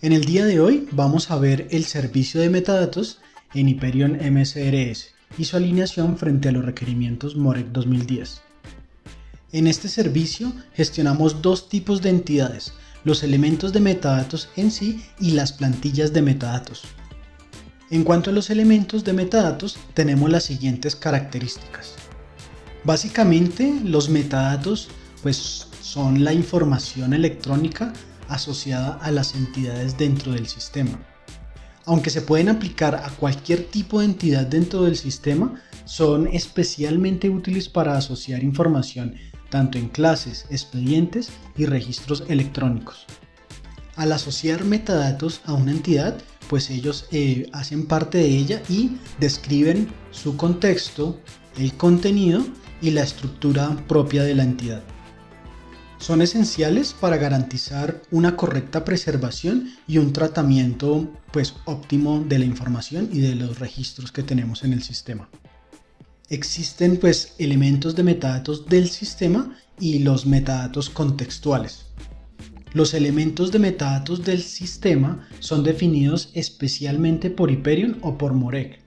En el día de hoy vamos a ver el servicio de metadatos en Hyperion MSRS y su alineación frente a los requerimientos MOREC 2010. En este servicio gestionamos dos tipos de entidades, los elementos de metadatos en sí y las plantillas de metadatos. En cuanto a los elementos de metadatos, tenemos las siguientes características. Básicamente, los metadatos son la información electrónica asociada a las entidades dentro del sistema. Aunque se pueden aplicar a cualquier tipo de entidad dentro del sistema, son especialmente útiles para asociar información tanto en clases, expedientes y registros electrónicos. Al asociar metadatos a una entidad, ellos hacen parte de ella y describen su contexto, el contenido y la estructura propia de la entidad. Son esenciales para garantizar una correcta preservación y un tratamiento óptimo de la información y de los registros que tenemos en el sistema. Existen elementos de metadatos del sistema y los metadatos contextuales. Los elementos de metadatos del sistema son definidos especialmente por Hyperion o por MOREC.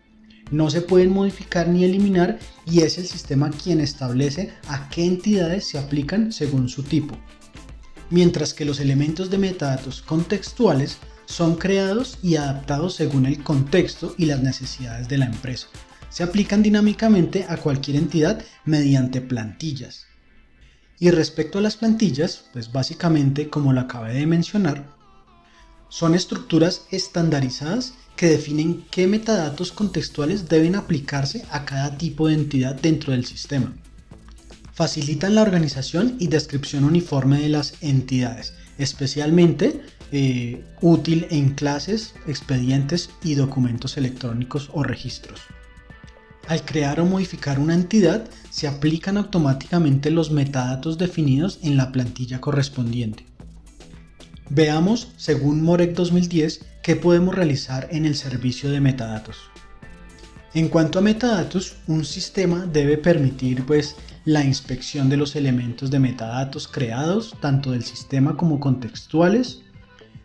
No se pueden modificar ni eliminar y es el sistema quien establece a qué entidades se aplican según su tipo. Mientras que los elementos de metadatos contextuales son creados y adaptados según el contexto y las necesidades de la empresa. Se aplican dinámicamente a cualquier entidad mediante plantillas. Y respecto a las plantillas, básicamente, como lo acabé de mencionar, son estructuras estandarizadas que definen qué metadatos contextuales deben aplicarse a cada tipo de entidad dentro del sistema. Facilitan la organización y descripción uniforme de las entidades, especialmente útil en clases, expedientes y documentos electrónicos o registros. Al crear o modificar una entidad, se aplican automáticamente los metadatos definidos en la plantilla correspondiente. Veamos, según MOREC 2010, qué podemos realizar en el servicio de metadatos. En cuanto a metadatos, un sistema debe permitir la inspección de los elementos de metadatos creados, tanto del sistema como contextuales.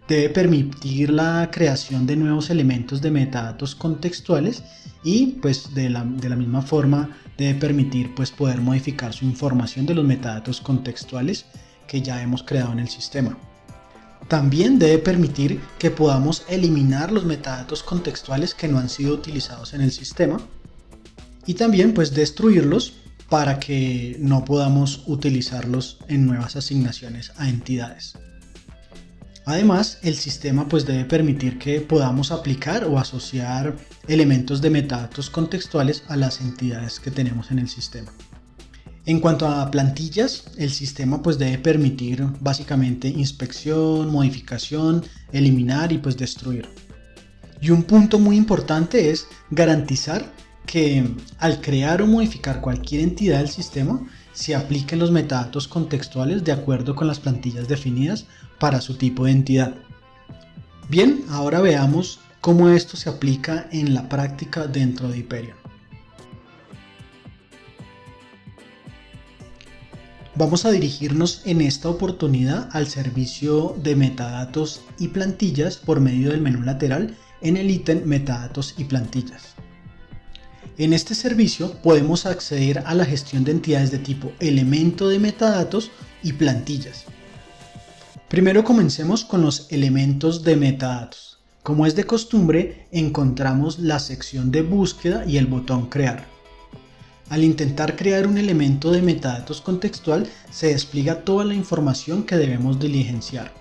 Debe permitir la creación de nuevos elementos de metadatos contextuales y de la misma forma debe permitir poder modificar su información de los metadatos contextuales que ya hemos creado en el sistema. También debe permitir que podamos eliminar los metadatos contextuales que no han sido utilizados en el sistema y también destruirlos para que no podamos utilizarlos en nuevas asignaciones a entidades. Además, el sistema debe permitir que podamos aplicar o asociar elementos de metadatos contextuales a las entidades que tenemos en el sistema. En cuanto a plantillas, el sistema debe permitir básicamente inspección, modificación, eliminar y destruir. Y un punto muy importante es garantizar que al crear o modificar cualquier entidad del sistema se apliquen los metadatos contextuales de acuerdo con las plantillas definidas para su tipo de entidad. Bien, ahora veamos cómo esto se aplica en la práctica dentro de Hyperion. Vamos a dirigirnos en esta oportunidad al servicio de metadatos y plantillas por medio del menú lateral en el ítem Metadatos y Plantillas. En este servicio podemos acceder a la gestión de entidades de tipo elemento de metadatos y plantillas. Primero comencemos con los elementos de metadatos. Como es de costumbre, encontramos la sección de búsqueda y el botón crear. Al intentar crear un elemento de metadatos contextual, se despliega toda la información que debemos diligenciar.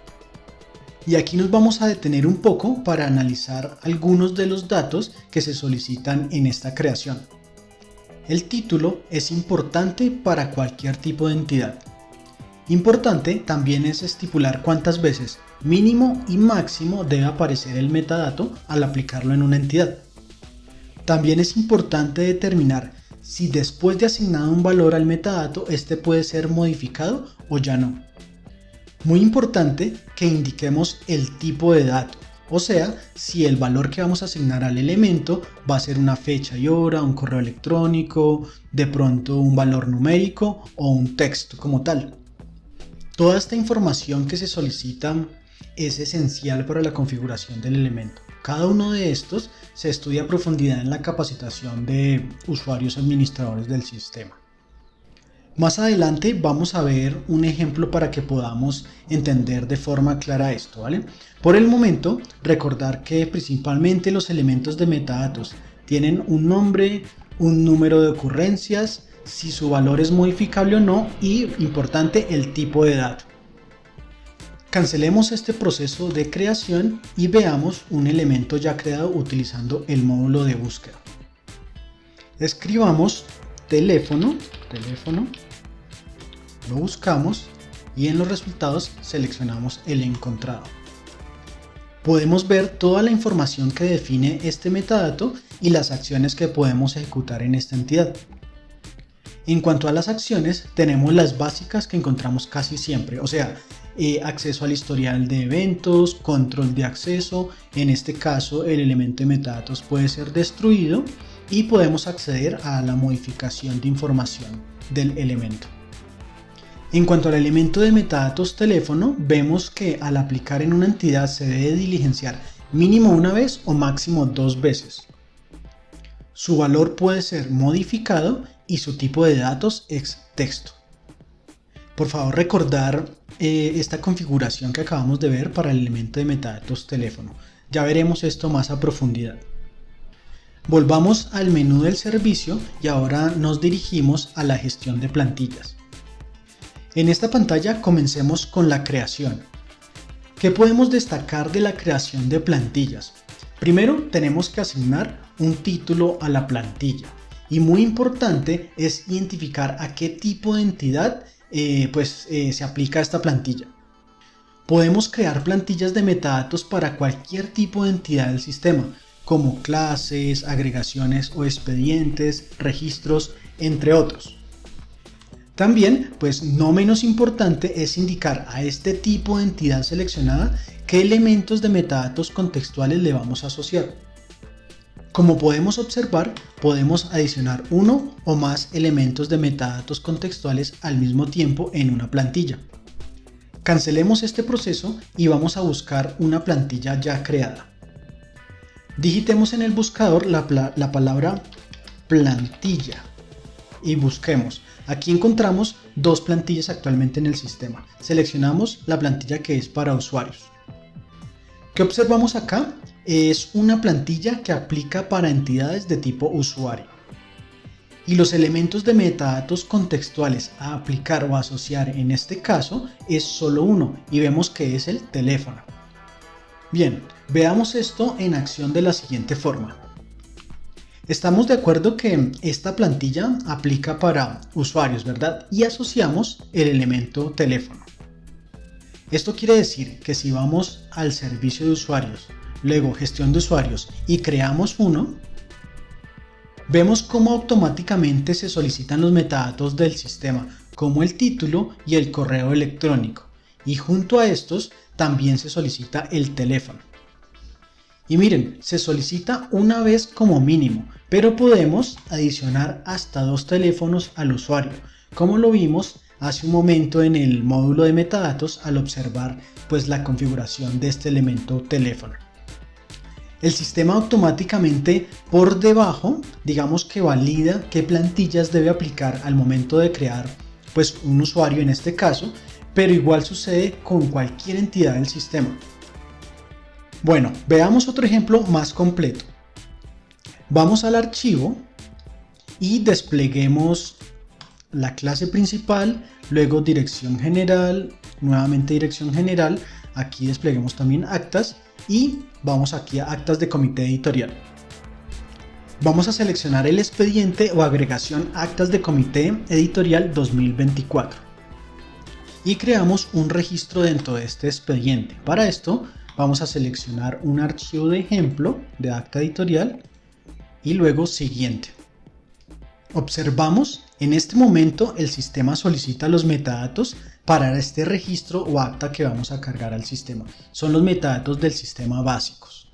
Y aquí nos vamos a detener un poco para analizar algunos de los datos que se solicitan en esta creación. El título es importante para cualquier tipo de entidad. Importante también es estipular cuántas veces mínimo y máximo debe aparecer el metadato al aplicarlo en una entidad. También es importante determinar si después de asignado un valor al metadato, este puede ser modificado o ya no. Muy importante que indiquemos el tipo de dato, o sea, si el valor que vamos a asignar al elemento va a ser una fecha y hora, un correo electrónico, de pronto un valor numérico o un texto como tal. Toda esta información que se solicita es esencial para la configuración del elemento. Cada uno de estos se estudia a profundidad en la capacitación de usuarios administradores del sistema. Más adelante vamos a ver un ejemplo para que podamos entender de forma clara esto, ¿vale? Por el momento, recordar que principalmente los elementos de metadatos tienen un nombre, un número de ocurrencias, si su valor es modificable o no y, importante, el tipo de dato. Cancelemos este proceso de creación y veamos un elemento ya creado utilizando el módulo de búsqueda. Escribamos teléfono, lo buscamos y en los resultados seleccionamos el encontrado. Podemos ver toda la información que define este metadato y las acciones que podemos ejecutar en esta entidad. En cuanto a las acciones, tenemos las básicas que encontramos casi siempre, o sea, acceso al historial de eventos, control de acceso, en este caso el elemento de metadatos puede ser destruido y podemos acceder a la modificación de información del elemento. En cuanto al elemento de metadatos teléfono, vemos que al aplicar en una entidad se debe diligenciar mínimo una vez o máximo 2 veces. Su valor puede ser modificado y su tipo de datos es texto. Por favor, recordar esta configuración que acabamos de ver para el elemento de metadatos teléfono. Ya veremos esto más a profundidad. Volvamos al menú del servicio y ahora nos dirigimos a la gestión de plantillas. En esta pantalla comencemos con la creación. ¿Qué podemos destacar de la creación de plantillas? Primero tenemos que asignar un título a la plantilla y muy importante es identificar a qué tipo de entidad se aplica esta plantilla. Podemos crear plantillas de metadatos para cualquier tipo de entidad del sistema, como clases, agregaciones o expedientes, registros, entre otros. También, no menos importante, es indicar a este tipo de entidad seleccionada qué elementos de metadatos contextuales le vamos a asociar. Como podemos observar, podemos adicionar uno o más elementos de metadatos contextuales al mismo tiempo en una plantilla. Cancelemos este proceso y vamos a buscar una plantilla ya creada. Digitemos en el buscador la palabra plantilla y busquemos. Aquí encontramos 2 plantillas actualmente en el sistema. Seleccionamos la plantilla que es para usuarios. ¿Qué observamos acá? Es una plantilla que aplica para entidades de tipo usuario. Y los elementos de metadatos contextuales a aplicar o asociar en este caso es solo uno y vemos que es el teléfono. Bien, veamos esto en acción de la siguiente forma. Estamos de acuerdo que esta plantilla aplica para usuarios, ¿verdad? Y asociamos el elemento teléfono. Esto quiere decir que si vamos al servicio de usuarios, luego gestión de usuarios y creamos uno, vemos cómo automáticamente se solicitan los metadatos del sistema, como el título y el correo electrónico. Y junto a estos también se solicita el teléfono. Y miren, se solicita una vez como mínimo, pero podemos adicionar hasta 2 teléfonos al usuario, como lo vimos hace un momento en el módulo de metadatos al observar la configuración de este elemento teléfono. El sistema automáticamente por debajo, digamos que valida qué plantillas debe aplicar al momento de crear un usuario en este caso, pero igual sucede con cualquier entidad del sistema. Bueno, veamos otro ejemplo más completo. Vamos al archivo y despleguemos la clase principal, luego dirección general, nuevamente dirección general, aquí despleguemos también actas y vamos aquí a actas de comité editorial. Vamos a seleccionar el expediente o agregación actas de comité editorial 2024 y creamos un registro dentro de este expediente. Para esto vamos a seleccionar un archivo de ejemplo de acta editorial y luego siguiente. Observamos, en este momento el sistema solicita los metadatos para este registro o acta que vamos a cargar al sistema. Son los metadatos del sistema básicos.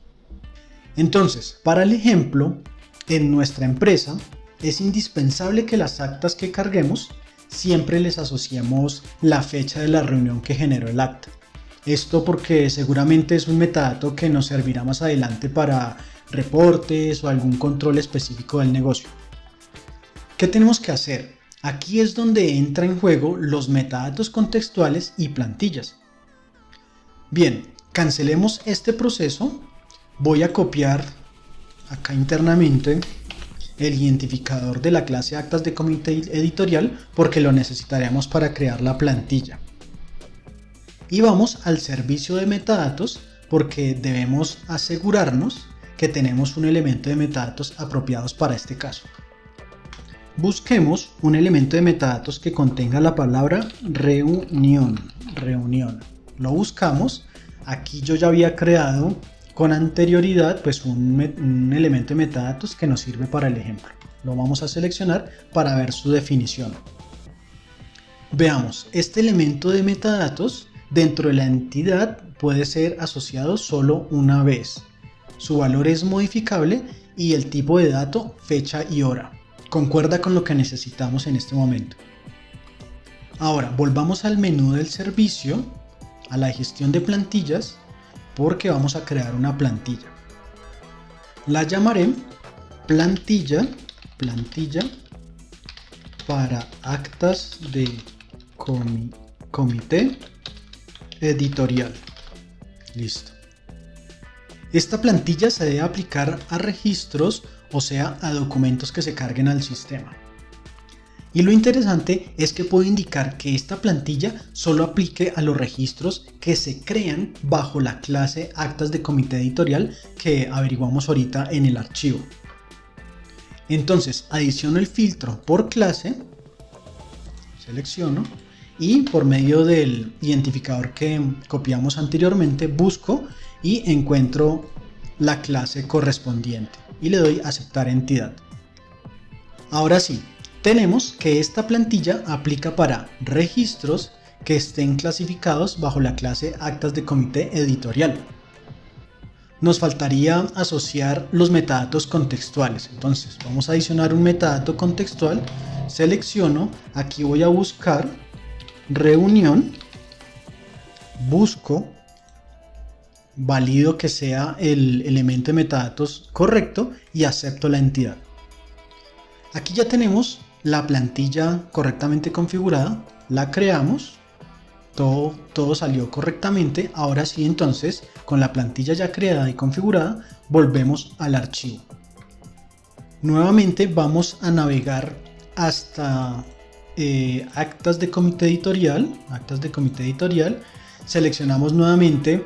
Entonces, para el ejemplo, en nuestra empresa es indispensable que las actas que carguemos siempre les asociemos la fecha de la reunión que generó el acta. Esto porque seguramente es un metadato que nos servirá más adelante para reportes o algún control específico del negocio. ¿Qué tenemos que hacer? Aquí es donde entra en juego los metadatos contextuales y plantillas. Bien, cancelemos este proceso. Voy a copiar acá internamente el identificador de la clase actas de comité editorial porque lo necesitaremos para crear la plantilla. Y vamos al servicio de metadatos porque debemos asegurarnos que tenemos un elemento de metadatos apropiados para este caso. Busquemos un elemento de metadatos que contenga la palabra reunión. Lo buscamos. Aquí yo ya había creado con anterioridad pues un elemento de metadatos que nos sirve para el ejemplo. Lo vamos a seleccionar para ver su definición. Veamos, este elemento de metadatos dentro de la entidad puede ser asociado solo una vez. Su valor es modificable y el tipo de dato, fecha y hora. Concuerda con lo que necesitamos en este momento. Ahora volvamos al menú del servicio, a la gestión de plantillas, porque vamos a crear una plantilla. La llamaré plantilla para actas de comité editorial. Listo. Esta plantilla se debe aplicar a registros, o sea, a documentos que se carguen al sistema. Y lo interesante es que puedo indicar que esta plantilla solo aplique a los registros que se crean bajo la clase actas de comité editorial que averiguamos ahorita en el archivo. Entonces adiciono el filtro por clase, selecciono y por medio del identificador que copiamos anteriormente busco y encuentro la clase correspondiente y le doy a aceptar entidad. Ahora sí, tenemos que esta plantilla aplica para registros que estén clasificados bajo la clase actas de comité editorial. Nos faltaría asociar los metadatos contextuales. Entonces vamos a adicionar un metadato contextual. Selecciono, aquí voy a buscar reunión, busco, valido que sea el elemento de metadatos correcto y acepto la entidad. Aquí ya tenemos la plantilla correctamente configurada, la creamos, todo salió correctamente. Ahora sí, entonces, con la plantilla ya creada y configurada, volvemos al archivo. Nuevamente vamos a navegar hasta actas de comité editorial, seleccionamos nuevamente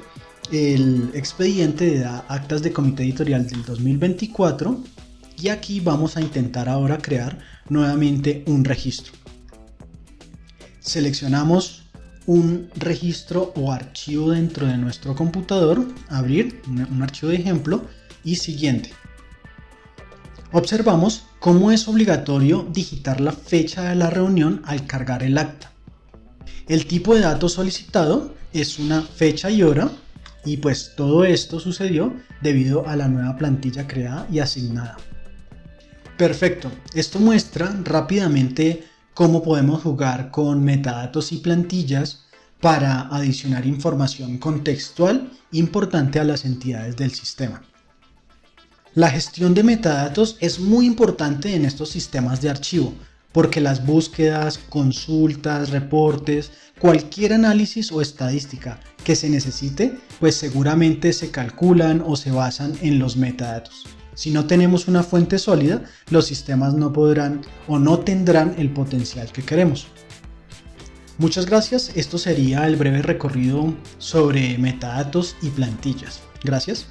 el expediente de actas de comité editorial del 2024 y aquí vamos a intentar ahora crear nuevamente un registro. Seleccionamos un registro o archivo dentro de nuestro computador, abrir un archivo de ejemplo y siguiente. Observamos cómo es obligatorio digitar la fecha de la reunión al cargar el acta. El tipo de datos solicitado es una fecha y hora y pues todo esto sucedió debido a la nueva plantilla creada y asignada. Perfecto, esto muestra rápidamente cómo podemos jugar con metadatos y plantillas para adicionar información contextual importante a las entidades del sistema. La gestión de metadatos es muy importante en estos sistemas de archivo porque las búsquedas, consultas, reportes, cualquier análisis o estadística que se necesite, pues seguramente se calculan o se basan en los metadatos. Si no tenemos una fuente sólida, los sistemas no podrán o no tendrán el potencial que queremos. Muchas gracias, esto sería el breve recorrido sobre metadatos y plantillas. Gracias.